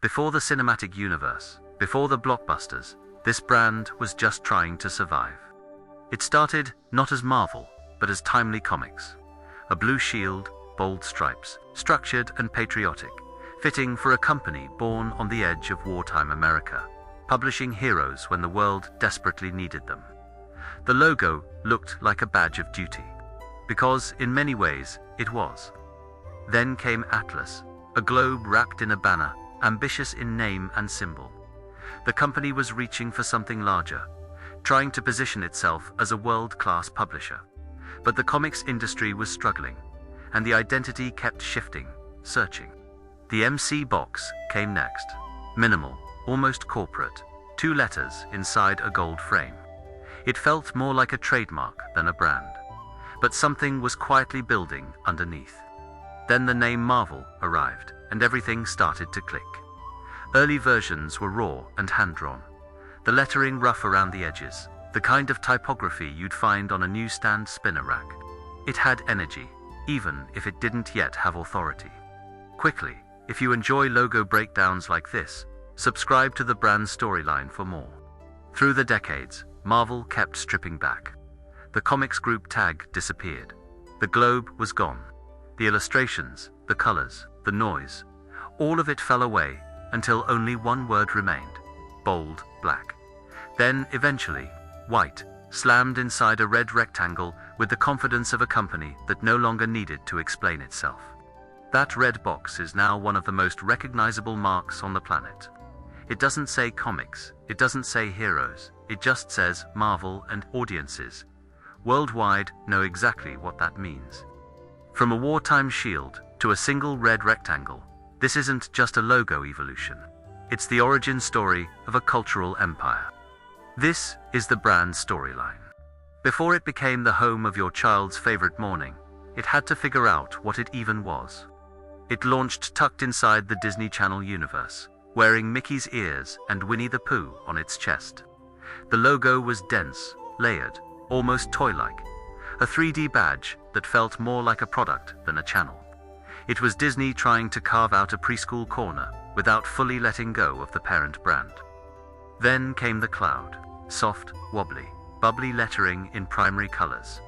Before the cinematic universe, before the blockbusters, this brand was just trying to survive. It started not as Marvel, but as timely comics. A blue shield, bold stripes, structured and patriotic, fitting for a company born on the edge of wartime America, publishing heroes when the world desperately needed them. The logo looked like a badge of duty, because in many ways it was. Then came Atlas, a globe wrapped in a banner, ambitious in name and symbol. The company was reaching for something larger, trying to position itself as a world-class publisher. But the comics industry was struggling, and the identity kept shifting, searching. The MC box came next. Minimal, almost corporate, 2 letters inside a gold frame. It felt more like a trademark than a brand. But something was quietly building underneath. Then the name Marvel arrived, and everything started to click. Early versions were raw and hand-drawn. The lettering rough around the edges, the kind of typography you'd find on a newsstand spinner rack. It had energy, even if it didn't yet have authority. Quickly, if you enjoy logo breakdowns like this, subscribe to the brand's storyline for more. Through the decades, Marvel kept stripping back. The comics group tag disappeared. The globe was gone. The illustrations, the colors, the noise, all of it fell away until only one word remained: bold, black. Then, eventually, white, slammed inside a red rectangle with the confidence of a company that no longer needed to explain itself. That red box is now one of the most recognizable marks on the planet. It doesn't say comics, it doesn't say heroes, it just says Marvel, and audiences worldwide know exactly what that means. From a wartime shield to a single red rectangle, this isn't just a logo evolution. It's the origin story of a cultural empire. This is the brand storyline. Before it became the home of your child's favorite morning, it had to figure out what it even was. It launched tucked inside the Disney Channel universe, wearing Mickey's ears and Winnie the Pooh on its chest. The logo was dense, layered, almost toy-like, a 3D badge that felt more like a product than a channel. It was Disney trying to carve out a preschool corner without fully letting go of the parent brand. Then came the cloud, soft, wobbly, bubbly lettering in primary colors.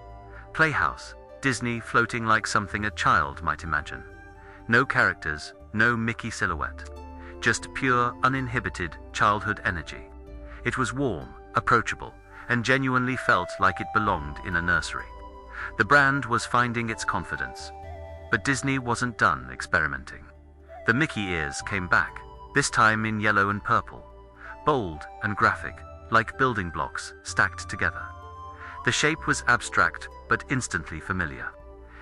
Playhouse, Disney floating like something a child might imagine. No characters, no Mickey silhouette. Just pure, uninhibited childhood energy. It was warm, approachable, and genuinely felt like it belonged in a nursery. The brand was finding its confidence. But Disney wasn't done experimenting. The Mickey ears came back, this time in yellow and purple. Bold and graphic, like building blocks stacked together. The shape was abstract, but instantly familiar.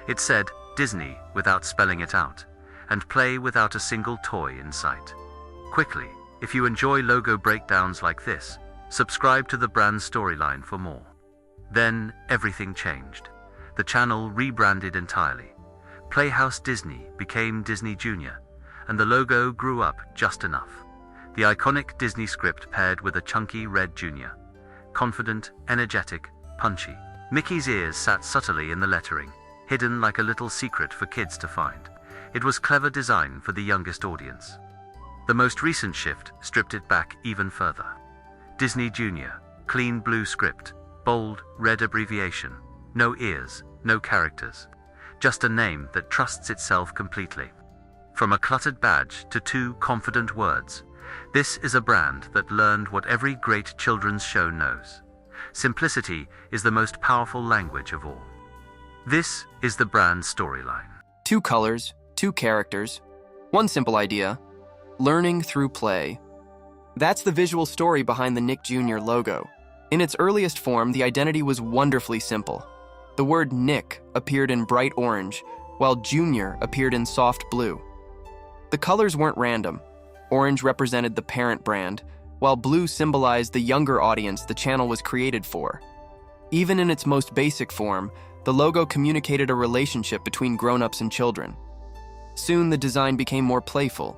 It said Disney without spelling it out, and play without a single toy in sight. Quickly, if you enjoy logo breakdowns like this, subscribe to the brand storyline for more. Then, everything changed. The channel rebranded entirely. Playhouse Disney became Disney Junior, and the logo grew up just enough. The iconic Disney script paired with a chunky red Junior. Confident, energetic, punchy. Mickey's ears sat subtly in the lettering, hidden like a little secret for kids to find. It was clever design for the youngest audience. The most recent shift stripped it back even further. Disney Junior, clean blue script, bold red abbreviation, no ears, no characters. Just a name that trusts itself completely. From a cluttered badge to 2 confident words, this is a brand that learned what every great children's show knows. Simplicity is the most powerful language of all. This is the brand storyline. 2 colors, 2 characters, 1 simple idea: learning through play. That's the visual story behind the Nick Jr. logo. In its earliest form, the identity was wonderfully simple. The word Nick appeared in bright orange, while Junior appeared in soft blue. The colors weren't random. Orange represented the parent brand, while blue symbolized the younger audience the channel was created for. Even in its most basic form, the logo communicated a relationship between grown-ups and children. Soon, the design became more playful.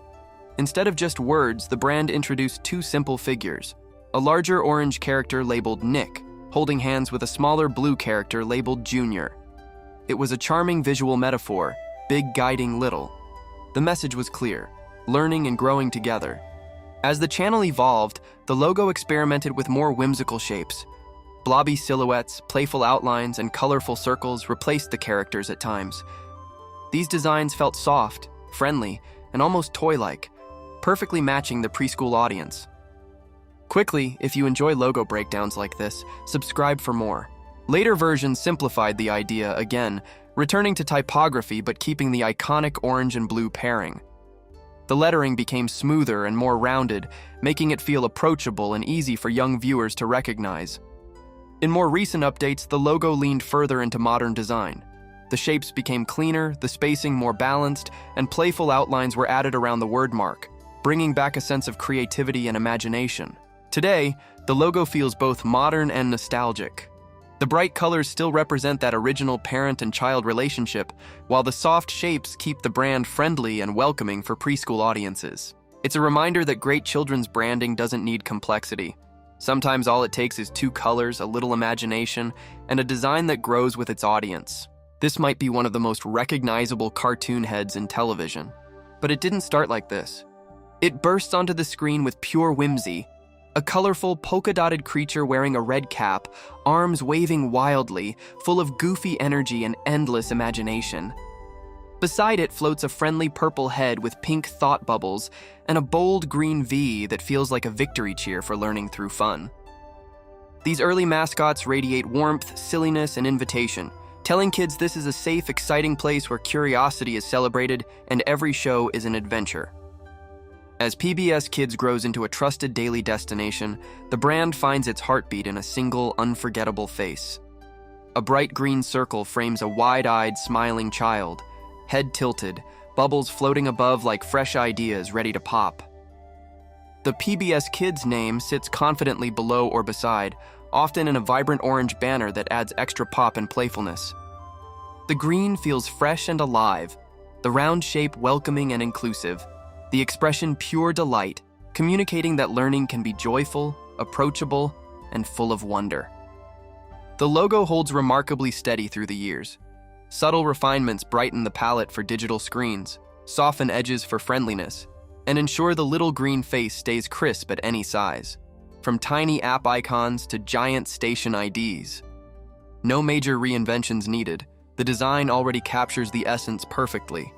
Instead of just words, the brand introduced 2 simple figures: a larger orange character labeled Nick, holding hands with a smaller blue character labeled Junior. It was a charming visual metaphor, big guiding little. The message was clear: learning and growing together. As the channel evolved, the logo experimented with more whimsical shapes. Blobby silhouettes, playful outlines, and colorful circles replaced the characters at times. These designs felt soft, friendly, and almost toy-like, perfectly matching the preschool audience. Quickly, if you enjoy logo breakdowns like this, subscribe for more. Later versions simplified the idea again, returning to typography but keeping the iconic orange and blue pairing. The lettering became smoother and more rounded, making it feel approachable and easy for young viewers to recognize. In more recent updates, the logo leaned further into modern design. The shapes became cleaner, the spacing more balanced, and playful outlines were added around the word mark, bringing back a sense of creativity and imagination. Today, the logo feels both modern and nostalgic. The bright colors still represent that original parent and child relationship, while the soft shapes keep the brand friendly and welcoming for preschool audiences. It's a reminder that great children's branding doesn't need complexity. Sometimes all it takes is 2 colors, a little imagination, and a design that grows with its audience. This might be one of the most recognizable cartoon heads in television. But it didn't start like this. It bursts onto the screen with pure whimsy. A colorful, polka-dotted creature wearing a red cap, arms waving wildly, full of goofy energy and endless imagination. Beside it floats a friendly purple head with pink thought bubbles and a bold green V that feels like a victory cheer for learning through fun. These early mascots radiate warmth, silliness, and invitation, telling kids this is a safe, exciting place where curiosity is celebrated and every show is an adventure. As PBS Kids grows into a trusted daily destination, the brand finds its heartbeat in a single, unforgettable face. A bright green circle frames a wide-eyed, smiling child, head tilted, bubbles floating above like fresh ideas ready to pop. The PBS Kids name sits confidently below or beside, often in a vibrant orange banner that adds extra pop and playfulness. The green feels fresh and alive, the round shape welcoming and inclusive, the expression pure delight, communicating that learning can be joyful, approachable, and full of wonder. The logo holds remarkably steady through the years. Subtle refinements brighten the palette for digital screens, soften edges for friendliness, and ensure the little green face stays crisp at any size, from tiny app icons to giant station IDs. No major reinventions needed. The design already captures the essence perfectly.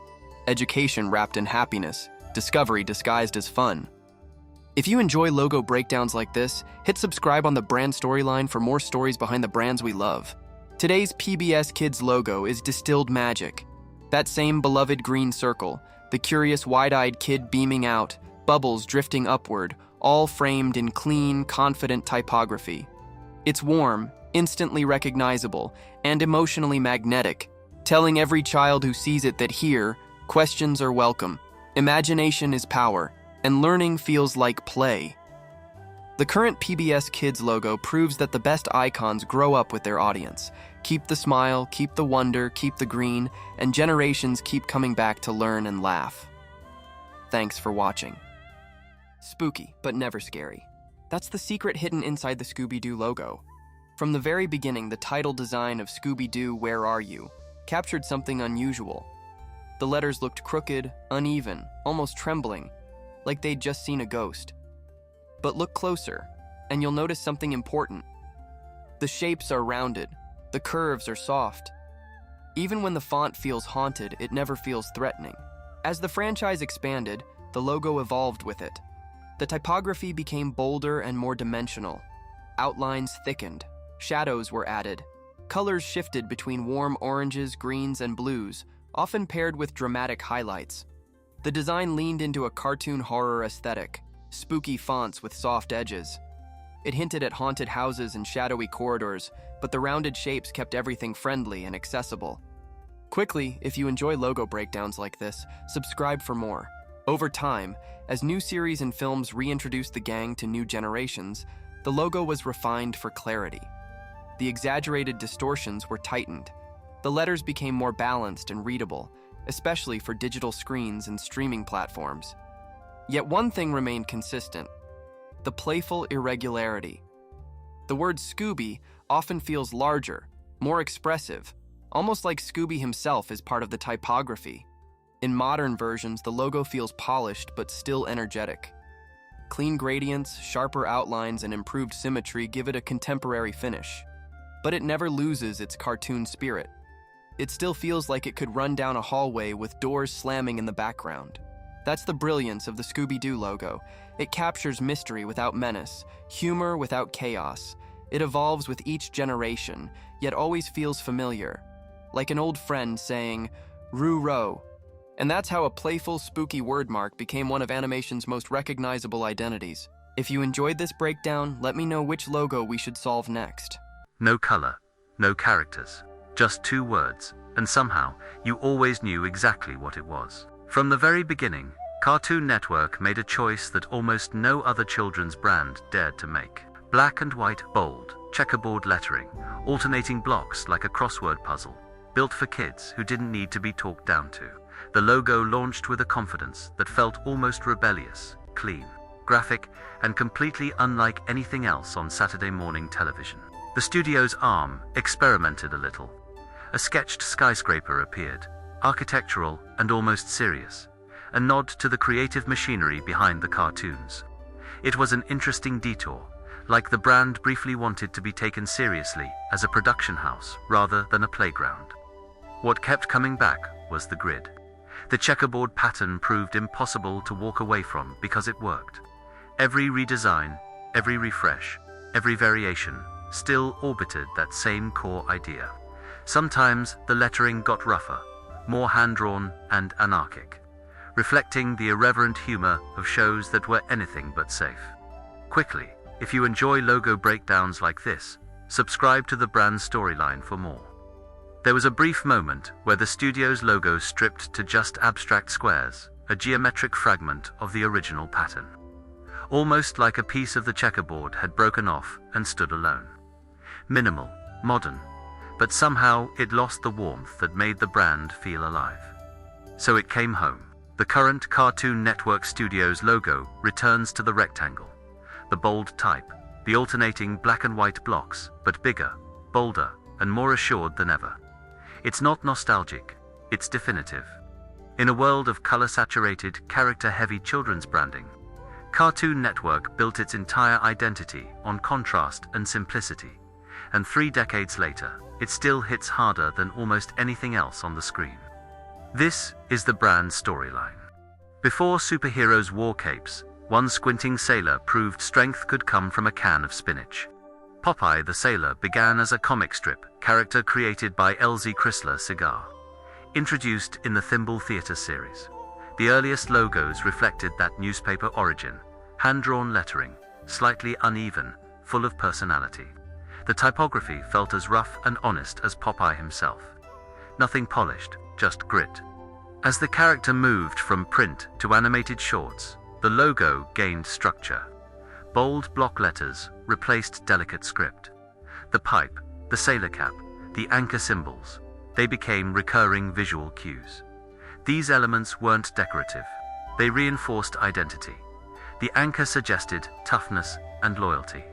Education wrapped in happiness, discovery disguised as fun. If you enjoy logo breakdowns like this, hit subscribe on the brand storyline for more stories behind the brands we love. Today's PBS Kids logo is distilled magic. That same beloved green circle, the curious wide-eyed kid beaming out, bubbles drifting upward, all framed in clean, confident typography. It's warm, instantly recognizable, and emotionally magnetic, telling every child who sees it that here, questions are welcome, imagination is power, and learning feels like play. The current PBS Kids logo proves that the best icons grow up with their audience. Keep the smile, keep the wonder, keep the green, and generations keep coming back to learn and laugh. Thanks for watching. Spooky, but never scary. That's the secret hidden inside the Scooby Doo logo. From the very beginning, the title design of Scooby Doo, Where Are You? Captured something unusual. The letters looked crooked, uneven, almost trembling, like they'd just seen a ghost. But look closer, and you'll notice something important. The shapes are rounded, the curves are soft. Even when the font feels haunted, it never feels threatening. As the franchise expanded, the logo evolved with it. The typography became bolder and more dimensional. Outlines thickened, shadows were added. Colors shifted between warm oranges, greens, and blues, often paired with dramatic highlights. The design leaned into a cartoon horror aesthetic, spooky fonts with soft edges. It hinted at haunted houses and shadowy corridors, but the rounded shapes kept everything friendly and accessible. Quickly, if you enjoy logo breakdowns like this, subscribe for more. Over time, as new series and films reintroduced the gang to new generations, the logo was refined for clarity. The exaggerated distortions were tightened. The letters became more balanced and readable, especially for digital screens and streaming platforms. Yet one thing remained consistent: the playful irregularity. The word Scooby often feels larger, more expressive, almost like Scooby himself is part of the typography. In modern versions, the logo feels polished but still energetic. Clean gradients, sharper outlines, and improved symmetry give it a contemporary finish. But it never loses its cartoon spirit. It still feels like it could run down a hallway with doors slamming in the background. That's the brilliance of the Scooby Doo logo. It captures mystery without menace, humor without chaos. It evolves with each generation, yet always feels familiar, like an old friend saying, "Roo-row." And that's how a playful, spooky wordmark became one of animation's most recognizable identities. If you enjoyed this breakdown, let me know which logo we should solve next. No color, no characters, just 2 words, and somehow you always knew exactly what it was. From the very beginning, Cartoon Network made a choice that almost no other children's brand dared to make. Black and white, bold, checkerboard lettering, alternating blocks like a crossword puzzle, built for kids who didn't need to be talked down to. The logo launched with a confidence that felt almost rebellious, clean, graphic, and completely unlike anything else on Saturday morning television. The studio's arm experimented a little. A sketched skyscraper appeared, architectural and almost serious, a nod to the creative machinery behind the cartoons. It was an interesting detour, like the brand briefly wanted to be taken seriously as a production house rather than a playground. What kept coming back was the grid. The checkerboard pattern proved impossible to walk away from because it worked. Every redesign, every refresh, every variation still orbited that same core idea. Sometimes the lettering got rougher, more hand-drawn and anarchic, reflecting the irreverent humor of shows that were anything but safe. Quickly, if you enjoy logo breakdowns like this, subscribe to the brand's storyline for more. There was a brief moment where the studio's logo stripped to just abstract squares, a geometric fragment of the original pattern. Almost like a piece of the checkerboard had broken off and stood alone. Minimal, modern, but somehow it lost the warmth that made the brand feel alive. So it came home. The current Cartoon Network Studios logo returns to the rectangle. The bold type, the alternating black and white blocks, but bigger, bolder, and more assured than ever. It's not nostalgic, it's definitive. In a world of color-saturated, character-heavy children's branding, Cartoon Network built its entire identity on contrast and simplicity, and 3 decades later, it still hits harder than almost anything else on the screen. This is the brand's storyline. Before superheroes wore capes, one squinting sailor proved strength could come from a can of spinach. Popeye the Sailor began as a comic strip character created by L.Z. Chrysler Cigar. Introduced in the Thimble Theater series, the earliest logos reflected that newspaper origin, hand-drawn lettering, slightly uneven, full of personality. The typography felt as rough and honest as Popeye himself. Nothing polished, just grit. As the character moved from print to animated shorts, the logo gained structure. Bold block letters replaced delicate script. The pipe, the sailor cap, the anchor symbols, they became recurring visual cues. These elements weren't decorative. They reinforced identity. The anchor suggested toughness and loyalty.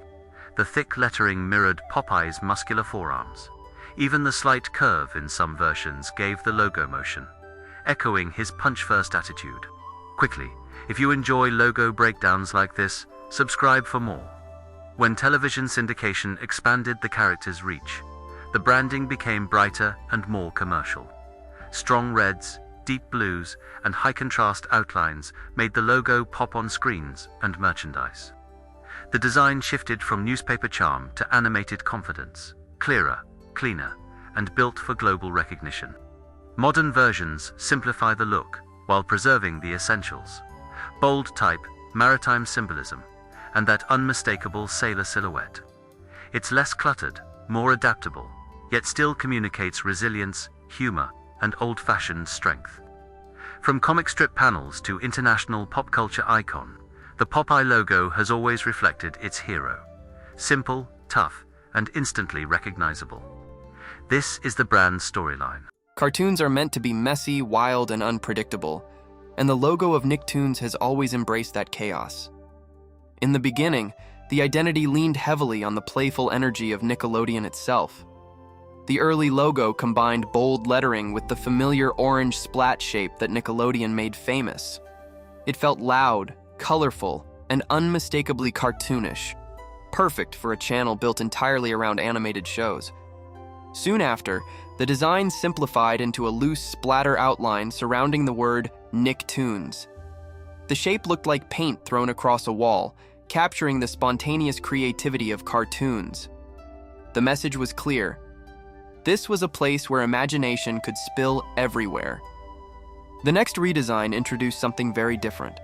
The thick lettering mirrored Popeye's muscular forearms. Even the slight curve in some versions gave the logo motion, echoing his punch-first attitude. Quickly, if you enjoy logo breakdowns like this, subscribe for more. When television syndication expanded the character's reach, the branding became brighter and more commercial. Strong reds, deep blues, and high-contrast outlines made the logo pop on screens and merchandise. The design shifted from newspaper charm to animated confidence, clearer, cleaner, and built for global recognition. Modern versions simplify the look while preserving the essentials: bold type, maritime symbolism, and that unmistakable sailor silhouette. It's less cluttered, more adaptable, yet still communicates resilience, humor, and old-fashioned strength. From comic strip panels to international pop culture icon, the Popeye logo has always reflected its hero. Simple, tough, and instantly recognizable. This is the brand's storyline. Cartoons are meant to be messy, wild, and unpredictable, and the logo of Nicktoons has always embraced that chaos. In the beginning, the identity leaned heavily on the playful energy of Nickelodeon itself. The early logo combined bold lettering with the familiar orange splat shape that Nickelodeon made famous. It felt loud, colorful, and unmistakably cartoonish, perfect for a channel built entirely around animated shows. Soon after, the design simplified into a loose splatter outline surrounding the word Nicktoons. The shape looked like paint thrown across a wall, capturing the spontaneous creativity of cartoons. The message was clear. This was a place where imagination could spill everywhere. The next redesign introduced something very different.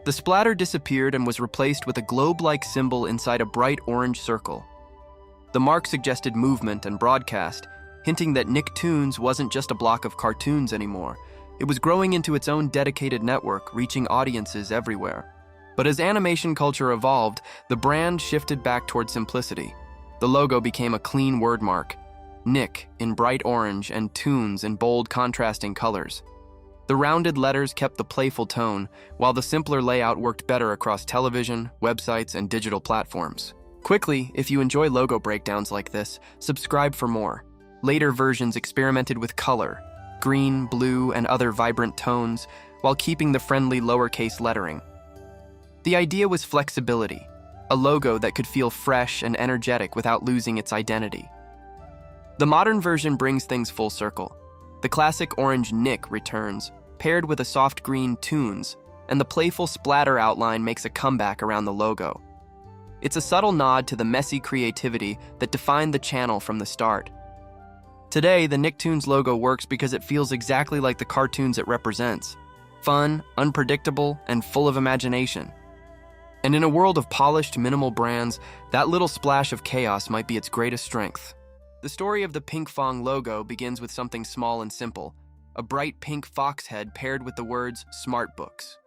The splatter disappeared and was replaced with a globe-like symbol inside a bright orange circle. The mark suggested movement and broadcast, hinting that Nicktoons wasn't just a block of cartoons anymore. It was growing into its own dedicated network, reaching audiences everywhere. But as animation culture evolved, the brand shifted back toward simplicity. The logo became a clean word mark, Nick in bright orange and Toons in bold contrasting colors. The rounded letters kept the playful tone, while the simpler layout worked better across television, websites, and digital platforms. Quickly, if you enjoy logo breakdowns like this, subscribe for more. Later versions experimented with color, green, blue, and other vibrant tones, while keeping the friendly lowercase lettering. The idea was flexibility, a logo that could feel fresh and energetic without losing its identity. The modern version brings things full circle. The classic orange Nick returns, paired with a soft green Toons, and the playful splatter outline makes a comeback around the logo. It's a subtle nod to the messy creativity that defined the channel from the start. Today, the Nicktoons logo works because it feels exactly like the cartoons it represents. Fun, unpredictable, and full of imagination. And in a world of polished, minimal brands, that little splash of chaos might be its greatest strength. The story of the Pinkfong logo begins with something small and simple, a bright pink fox head paired with the words "Smart Books."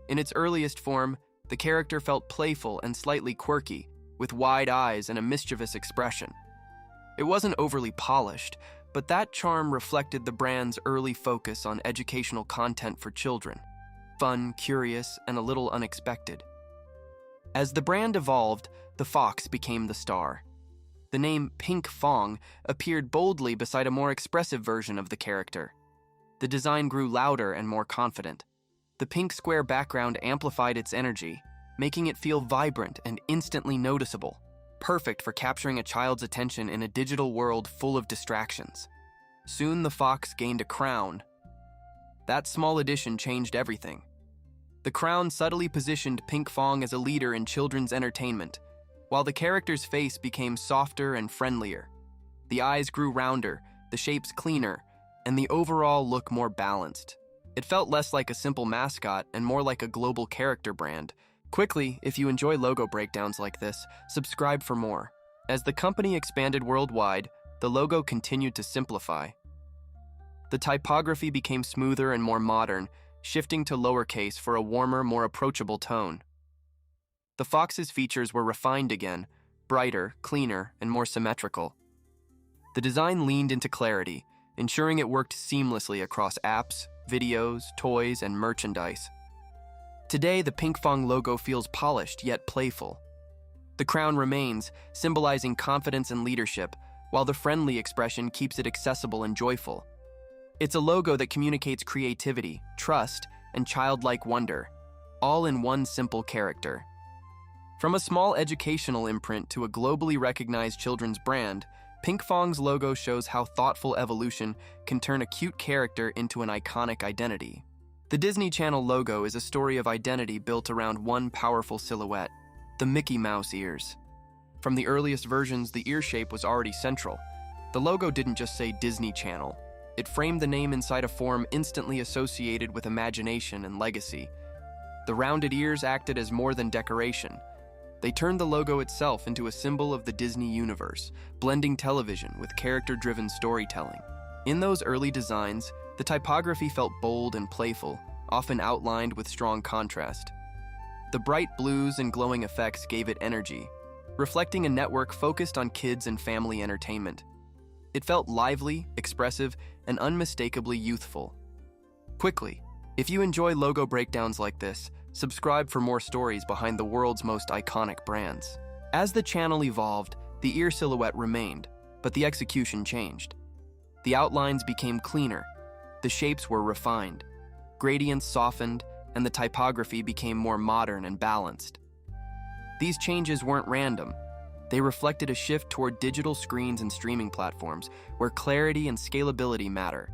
In its earliest form, the character felt playful and slightly quirky, with wide eyes and a mischievous expression. It wasn't overly polished, but that charm reflected the brand's early focus on educational content for children. Fun, curious, and a little unexpected. As the brand evolved, the fox became the star. The name Pinkfong appeared boldly beside a more expressive version of the character. The design grew louder and more confident. The pink square background amplified its energy, making it feel vibrant and instantly noticeable, perfect for capturing a child's attention in a digital world full of distractions. Soon the fox gained a crown. That small addition changed everything. The crown subtly positioned Pinkfong as a leader in children's entertainment, while the character's face became softer and friendlier. The eyes grew rounder, the shapes cleaner, and the overall look more balanced. It felt less like a simple mascot and more like a global character brand. Quickly, if you enjoy logo breakdowns like this, subscribe for more. As the company expanded worldwide, the logo continued to simplify. The typography became smoother and more modern, shifting to lowercase for a warmer, more approachable tone. The fox's features were refined again, brighter, cleaner, and more symmetrical. The design leaned into clarity, ensuring it worked seamlessly across apps, videos, toys, and merchandise. Today, the Pinkfong logo feels polished yet playful. The crown remains, symbolizing confidence and leadership, while the friendly expression keeps it accessible and joyful. It's a logo that communicates creativity, trust, and childlike wonder, all in one simple character. From a small educational imprint to a globally recognized children's brand, Pinkfong's logo shows how thoughtful evolution can turn a cute character into an iconic identity. The Disney Channel logo is a story of identity built around one powerful silhouette, the Mickey Mouse ears. From the earliest versions, the ear shape was already central. The logo didn't just say Disney Channel. It framed the name inside a form instantly associated with imagination and legacy. The rounded ears acted as more than decoration. They turned the logo itself into a symbol of the Disney universe, blending television with character-driven storytelling. In those early designs, the typography felt bold and playful, often outlined with strong contrast. The bright blues and glowing effects gave it energy, reflecting a network focused on kids and family entertainment. It felt lively, expressive, and unmistakably youthful. Quickly, if you enjoy logo breakdowns like this, subscribe for more stories behind the world's most iconic brands. As the channel evolved, the ear silhouette remained, but the execution changed. The outlines became cleaner, the shapes were refined, gradients softened, and the typography became more modern and balanced. These changes weren't random. They reflected a shift toward digital screens and streaming platforms, where clarity and scalability matter.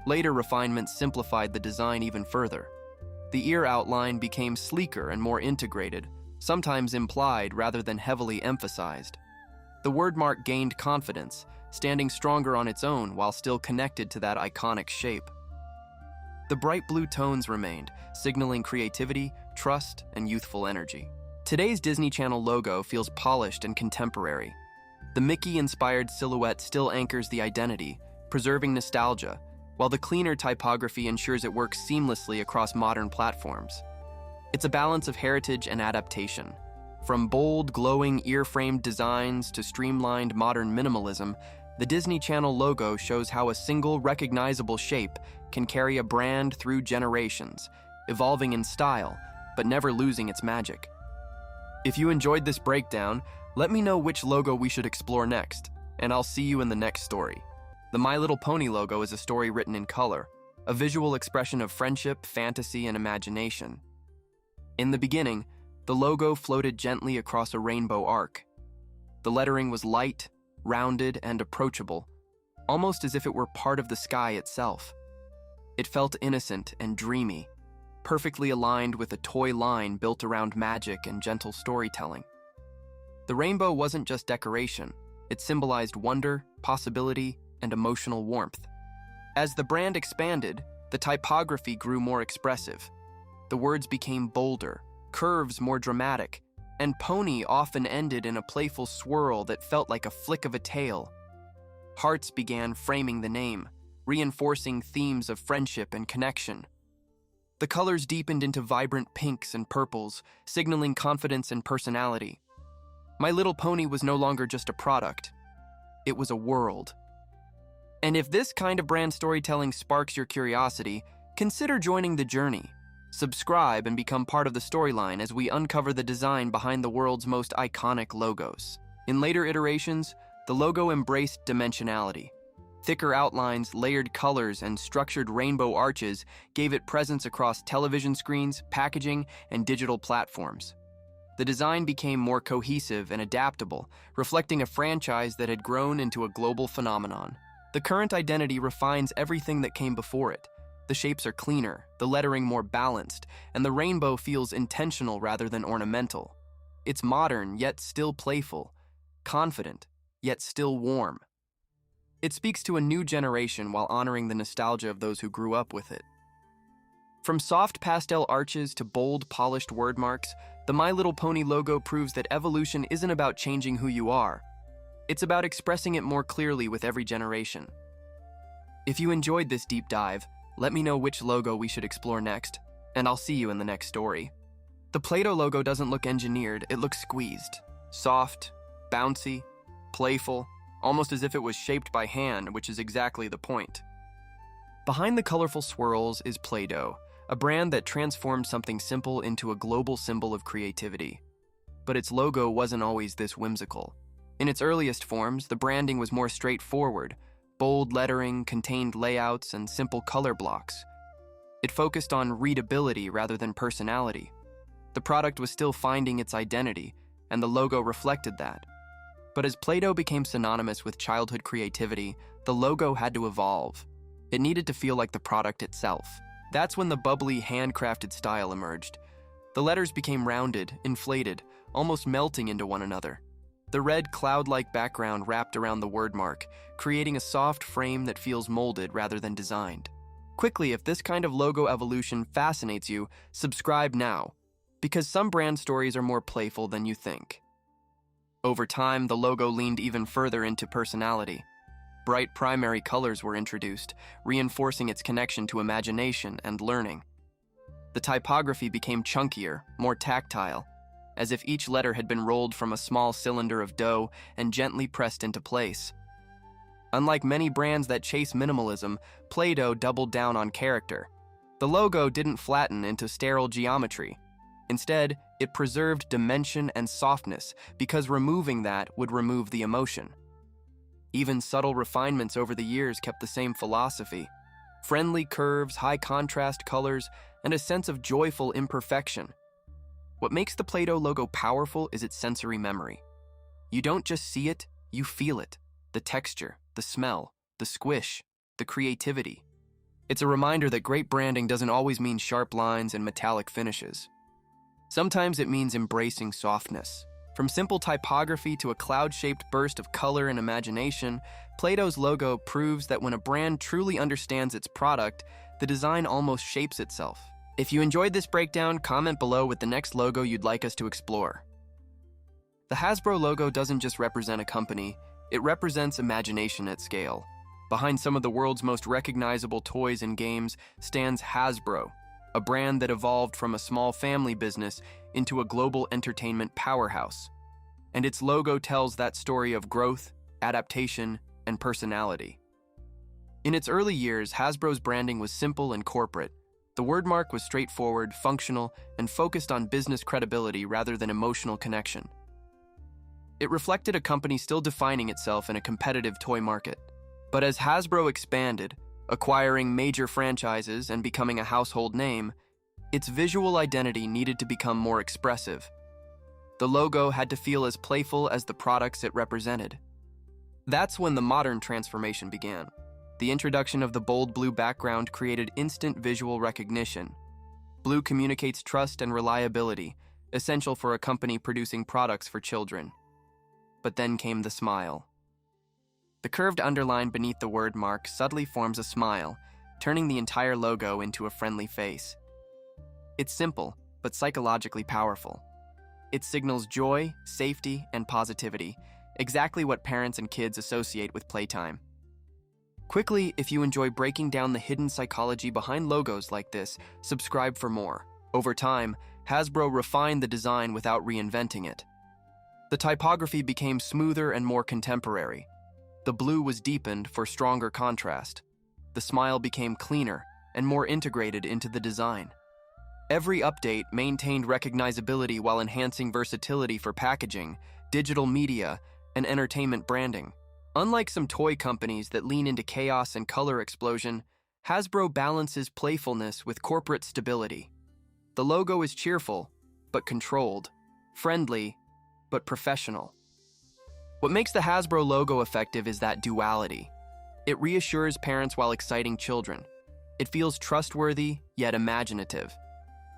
Later refinements simplified the design even further. The ear outline became sleeker and more integrated, sometimes implied rather than heavily emphasized. The wordmark gained confidence, standing stronger on its own while still connected to that iconic shape. The bright blue tones remained, signaling creativity, trust, and youthful energy. Today's Disney Channel logo feels polished and contemporary. The Mickey-inspired silhouette still anchors the identity, preserving nostalgia, while the cleaner typography ensures it works seamlessly across modern platforms. It's a balance of heritage and adaptation. From bold, glowing, ear-framed designs to streamlined modern minimalism, the Disney Channel logo shows how a single, recognizable shape can carry a brand through generations, evolving in style, but never losing its magic. If you enjoyed this breakdown, let me know which logo we should explore next, and I'll see you in the next story. The My Little Pony logo is a story written in color, a visual expression of friendship, fantasy, and imagination. In the beginning, the logo floated gently across a rainbow arc. The lettering was light, rounded, and approachable, almost as if it were part of the sky itself. It felt innocent and dreamy, perfectly aligned with a toy line built around magic and gentle storytelling. The rainbow wasn't just decoration, it symbolized wonder, possibility, and emotional warmth. As the brand expanded, the typography grew more expressive. The words became bolder, curves more dramatic, and pony often ended in a playful swirl that felt like a flick of a tail. Hearts began framing the name, reinforcing themes of friendship and connection. The colors deepened into vibrant pinks and purples, signaling confidence and personality. My Little Pony was no longer just a product. It was a world. And if this kind of brand storytelling sparks your curiosity, consider joining the journey. Subscribe and become part of the storyline as we uncover the design behind the world's most iconic logos. In later iterations, the logo embraced dimensionality. Thicker outlines, layered colors, and structured rainbow arches gave it presence across television screens, packaging, and digital platforms. The design became more cohesive and adaptable, reflecting a franchise that had grown into a global phenomenon. The current identity refines everything that came before it. The shapes are cleaner, the lettering more balanced, and the rainbow feels intentional rather than ornamental. It's modern, yet still playful, confident, yet still warm. It speaks to a new generation while honoring the nostalgia of those who grew up with it. From soft pastel arches to bold, polished wordmarks, the My Little Pony logo proves that evolution isn't about changing who you are. It's about expressing it more clearly with every generation. If you enjoyed this deep dive, let me know which logo we should explore next, and I'll see you in the next story. The Play-Doh logo doesn't look engineered, it looks squeezed. Soft, bouncy, playful, almost as if it was shaped by hand, which is exactly the point. Behind the colorful swirls is Play-Doh, a brand that transformed something simple into a global symbol of creativity. But its logo wasn't always this whimsical. In its earliest forms, the branding was more straightforward. Bold lettering, contained layouts, and simple color blocks. It focused on readability rather than personality. The product was still finding its identity, and the logo reflected that. But as Play-Doh became synonymous with childhood creativity, the logo had to evolve. It needed to feel like the product itself. That's when the bubbly, handcrafted style emerged. The letters became rounded, inflated, almost melting into one another. The red cloud-like background wrapped around the wordmark, creating a soft frame that feels molded rather than designed. Quickly, if this kind of logo evolution fascinates you, subscribe now, because some brand stories are more playful than you think. Over time, the logo leaned even further into personality. Bright primary colors were introduced, reinforcing its connection to imagination and learning. The typography became chunkier, more tactile, as if each letter had been rolled from a small cylinder of dough and gently pressed into place. Unlike many brands that chase minimalism, Play-Doh doubled down on character. The logo didn't flatten into sterile geometry. Instead, it preserved dimension and softness because removing that would remove the emotion. Even subtle refinements over the years kept the same philosophy. Friendly curves, high contrast colors, and a sense of joyful imperfection. What makes the Play-Doh logo powerful is its sensory memory. You don't just see it, you feel it. The texture, the smell, the squish, the creativity. It's a reminder that great branding doesn't always mean sharp lines and metallic finishes. Sometimes it means embracing softness. From simple typography to a cloud-shaped burst of color and imagination, Play-Doh's logo proves that when a brand truly understands its product, the design almost shapes itself. If you enjoyed this breakdown, comment below with the next logo you'd like us to explore. The Hasbro logo doesn't just represent a company, it represents imagination at scale. Behind some of the world's most recognizable toys and games stands Hasbro, a brand that evolved from a small family business into a global entertainment powerhouse. And its logo tells that story of growth, adaptation, and personality. In its early years, Hasbro's branding was simple and corporate. The wordmark was straightforward, functional, and focused on business credibility rather than emotional connection. It reflected a company still defining itself in a competitive toy market. But as Hasbro expanded, acquiring major franchises and becoming a household name, its visual identity needed to become more expressive. The logo had to feel as playful as the products it represented. That's when the modern transformation began. The introduction of the bold blue background created instant visual recognition. Blue communicates trust and reliability, essential for a company producing products for children. But then came the smile. The curved underline beneath the word mark subtly forms a smile, turning the entire logo into a friendly face. It's simple, but psychologically powerful. It signals joy, safety, and positivity, exactly what parents and kids associate with playtime. Quickly, if you enjoy breaking down the hidden psychology behind logos like this, subscribe for more. Over time, Hasbro refined the design without reinventing it. The typography became smoother and more contemporary. The blue was deepened for stronger contrast. The smile became cleaner and more integrated into the design. Every update maintained recognizability while enhancing versatility for packaging, digital media, and entertainment branding. Unlike some toy companies that lean into chaos and color explosion, Hasbro balances playfulness with corporate stability. The logo is cheerful, but controlled, friendly, but professional. What makes the Hasbro logo effective is that duality. It reassures parents while exciting children. It feels trustworthy, yet imaginative.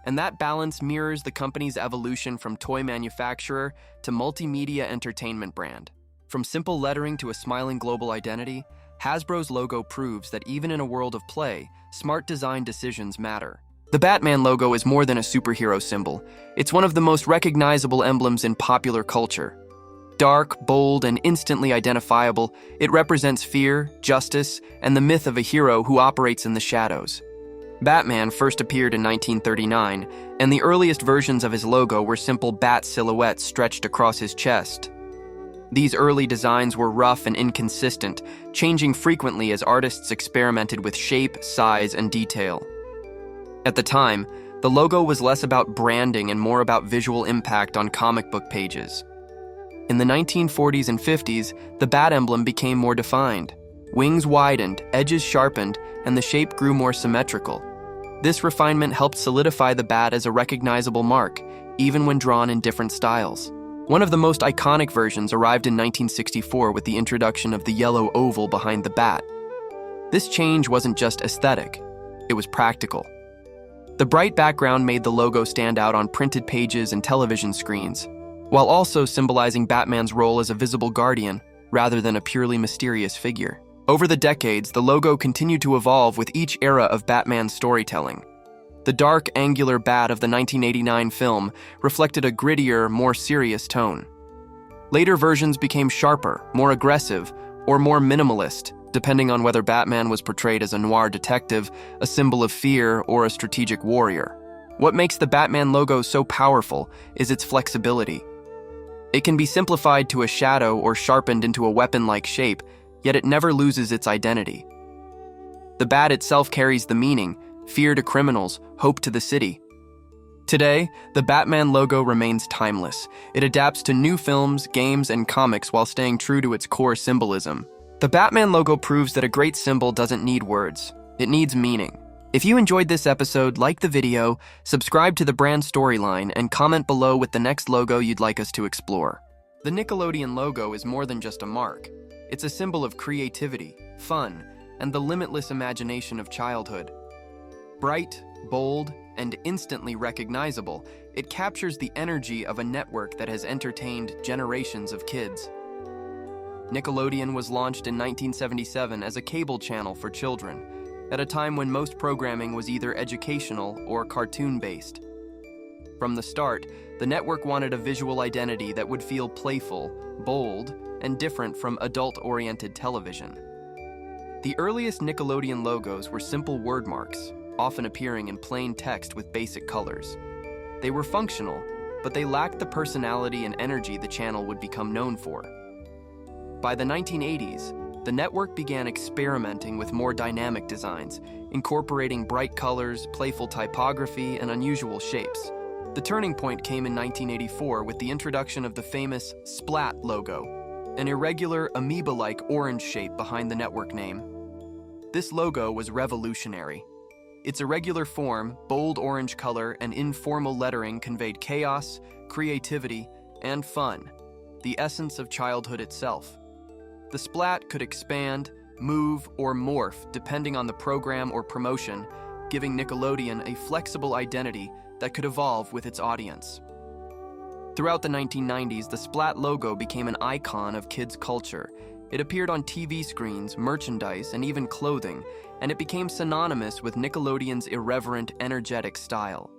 And that balance mirrors the company's evolution from toy manufacturer to multimedia entertainment brand. From simple lettering to a smiling global identity, Hasbro's logo proves that even in a world of play, smart design decisions matter. The Batman logo is more than a superhero symbol. It's one of the most recognizable emblems in popular culture. Dark, bold, and instantly identifiable, it represents fear, justice, and the myth of a hero who operates in the shadows. Batman first appeared in 1939, and the earliest versions of his logo were simple bat silhouettes stretched across his chest. These early designs were rough and inconsistent, changing frequently as artists experimented with shape, size, and detail. At the time, the logo was less about branding and more about visual impact on comic book pages. In the 1940s and 50s, the bat emblem became more defined. Wings widened, edges sharpened, and the shape grew more symmetrical. This refinement helped solidify the bat as a recognizable mark, even when drawn in different styles. One of the most iconic versions arrived in 1964 with the introduction of the yellow oval behind the bat. This change wasn't just aesthetic, it was practical. The bright background made the logo stand out on printed pages and television screens, while also symbolizing Batman's role as a visible guardian rather than a purely mysterious figure. Over the decades, the logo continued to evolve with each era of Batman's storytelling. The dark, angular bat of the 1989 film reflected a grittier, more serious tone. Later versions became sharper, more aggressive, or more minimalist, depending on whether Batman was portrayed as a noir detective, a symbol of fear, or a strategic warrior. What makes the Batman logo so powerful is its flexibility. It can be simplified to a shadow or sharpened into a weapon-like shape, yet it never loses its identity. The bat itself carries the meaning, fear to criminals, hope to the city. Today, the Batman logo remains timeless. It adapts to new films, games, and comics while staying true to its core symbolism. The Batman logo proves that a great symbol doesn't need words. It needs meaning. If you enjoyed this episode, like the video, subscribe to the brand storyline, and comment below with the next logo you'd like us to explore. The Nickelodeon logo is more than just a mark. It's a symbol of creativity, fun, and the limitless imagination of childhood. Bright, bold, and instantly recognizable, it captures the energy of a network that has entertained generations of kids. Nickelodeon was launched in 1977 as a cable channel for children, at a time when most programming was either educational or cartoon-based. From the start, the network wanted a visual identity that would feel playful, bold, and different from adult-oriented television. The earliest Nickelodeon logos were simple word marks, often appearing in plain text with basic colors. They were functional, but they lacked the personality and energy the channel would become known for. By the 1980s, the network began experimenting with more dynamic designs, incorporating bright colors, playful typography, and unusual shapes. The turning point came in 1984 with the introduction of the famous Splat logo, an irregular, amoeba-like orange shape behind the network name. This logo was revolutionary. Its irregular form, bold orange color, and informal lettering conveyed chaos, creativity, and fun, the essence of childhood itself. The splat could expand, move, or morph depending on the program or promotion, giving Nickelodeon a flexible identity that could evolve with its audience. Throughout the 1990s, the Splat logo became an icon of kids' culture. It appeared on TV screens, merchandise, and even clothing, and it became synonymous with Nickelodeon's irreverent, energetic style.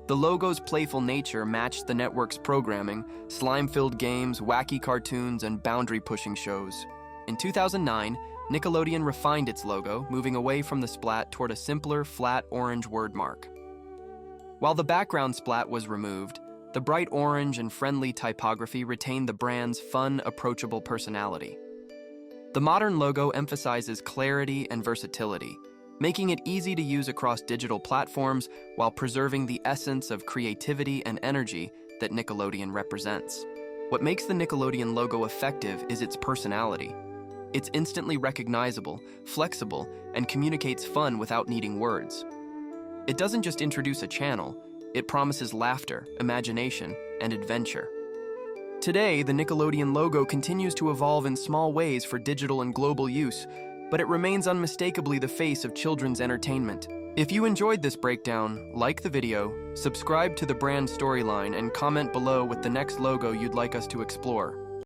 The logo's playful nature matched the network's programming, slime-filled games, wacky cartoons, and boundary-pushing shows. In 2009, Nickelodeon refined its logo, moving away from the splat toward a simpler, flat orange word mark. While the background splat was removed, the bright orange and friendly typography retained the brand's fun, approachable personality. The modern logo emphasizes clarity and versatility, making it easy to use across digital platforms while preserving the essence of creativity and energy that Nickelodeon represents. What makes the Nickelodeon logo effective is its personality. It's instantly recognizable, flexible, and communicates fun without needing words. It doesn't just introduce a channel, it promises laughter, imagination, and adventure. Today, the Nickelodeon logo continues to evolve in small ways for digital and global use, but it remains unmistakably the face of children's entertainment. If you enjoyed this breakdown, like the video, subscribe to the brand storyline, and comment below with the next logo you'd like us to explore.